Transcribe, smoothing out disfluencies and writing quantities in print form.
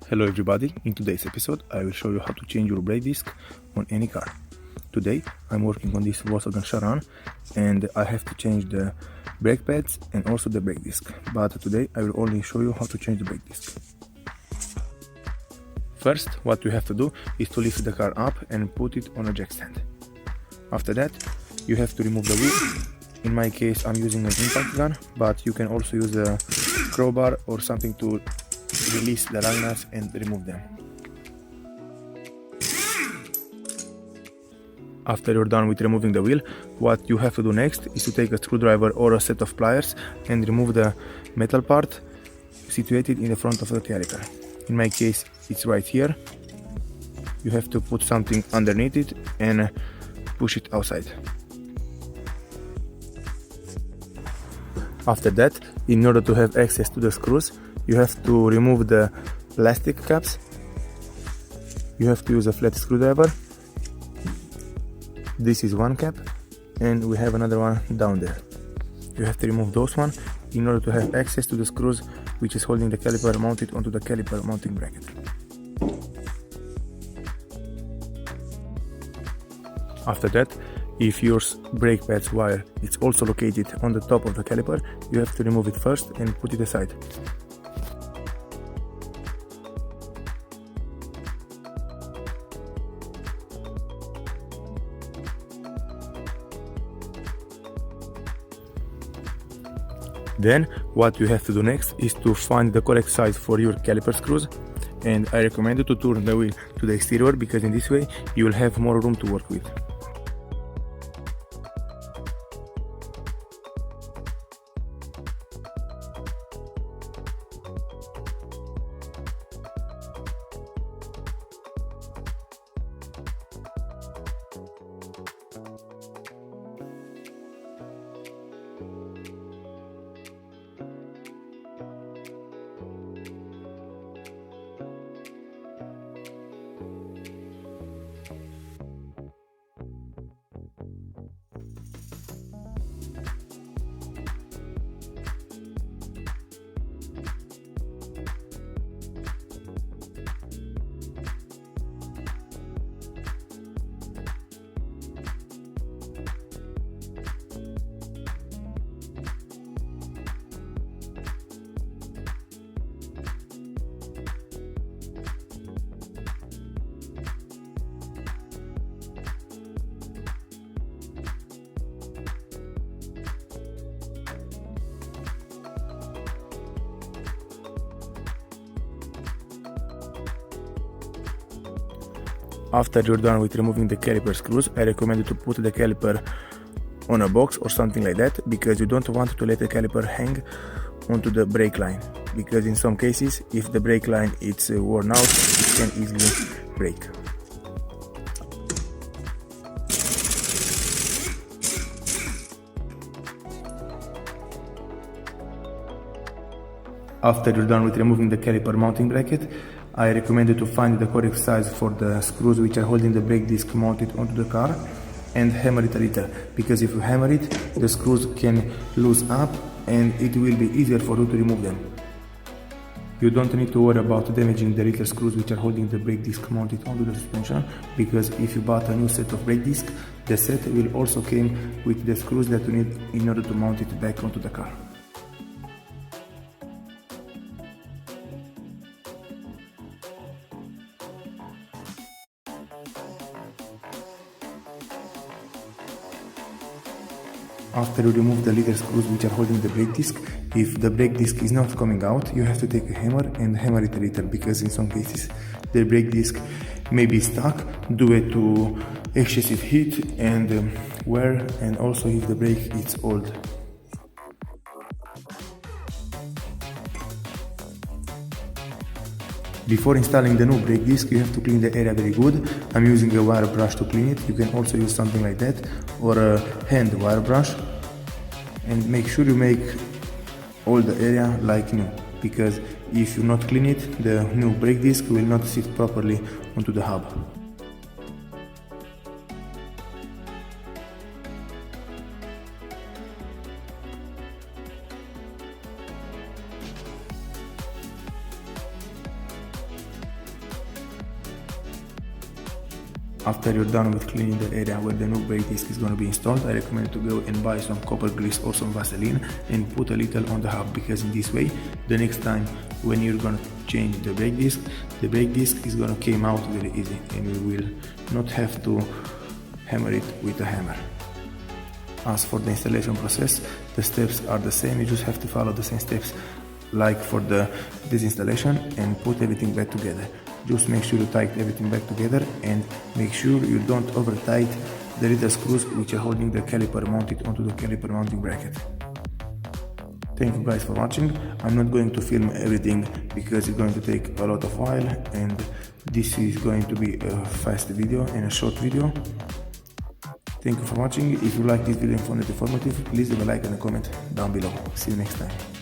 Hello everybody, in today's episode I will show you how to change your brake disc on any car. Today I'm working on this Volkswagen Charan and I have to change the brake pads and also the brake disc, but today I will only show you how to change the brake disc. First, what you have to do is to lift the car up and put it on a jack stand. After that you have to remove the wheel. In my case I'm using an impact gun, but you can also use a crowbar or something to release the lug nuts and remove them. After you're done with removing the wheel, what you have to do next is to take a screwdriver or a set of pliers and remove the metal part situated in the front of the caliper. In my case it's right here. You have to put something underneath it and push it outside. After that, in order to have access to the screws, you have to remove the plastic caps. You have to use a flat screwdriver. This is one cap and we have another one down there. You have to remove those one in order to have access to the screws which is holding the caliper mounted onto the caliper mounting bracket. After that, if your brake pads wire is also located on the top of the caliper, you have to remove it first and put it aside. Then what you have to do next is to find the correct size for your caliper screws, and I recommend you to turn the wheel to the exterior because in this way you will have more room to work with. After you're done with removing the caliper screws, I recommend you to put the caliper on a box or something like that, because you don't want to let the caliper hang onto the brake line, because in some cases if the brake line is worn out it can easily break. After you're done with removing the caliper mounting bracket, I recommend you to find the correct size for the screws which are holding the brake disc mounted onto the car and hammer it a little, because if you hammer it, the screws can loose up and it will be easier for you to remove them. You don't need to worry about damaging the little screws which are holding the brake disc mounted onto the suspension, because if you bought a new set of brake disc, the set will also come with the screws that you need in order to mount it back onto the car. After you remove the little screws which are holding the brake disc, if the brake disc is not coming out, you have to take a hammer and hammer it a little, because in some cases the brake disc may be stuck due to excessive heat and wear, and also if the brake is old. Before installing the new brake disc, you have to clean the area very good. I'm using a wire brush to clean it. You can also use something like that or a hand wire brush, and make sure you make all the area like new, because if you not clean it, the new brake disc will not sit properly onto the hub. after you're done with cleaning the area where the new brake disc is going to be installed, I recommend to go and buy some copper grease or some Vaseline and put a little on the hub, because in this way the next time when you're going to change the brake disc is going to come out very easy and you will not have to hammer it with a hammer. As for the installation process, the steps are the same, you just have to follow the same steps like for the disinstallation and put everything back together. Just make sure you tighten everything back together and make sure you don't over tight the little screws which are holding the caliper mounted onto the caliper mounting bracket. Thank you guys for watching. I'm not going to film everything because it's going to take a lot of while, and this is going to be a fast video and a short video. Thank you for watching. If you like this video and found it informative, please leave a like and a comment down below. See you next time.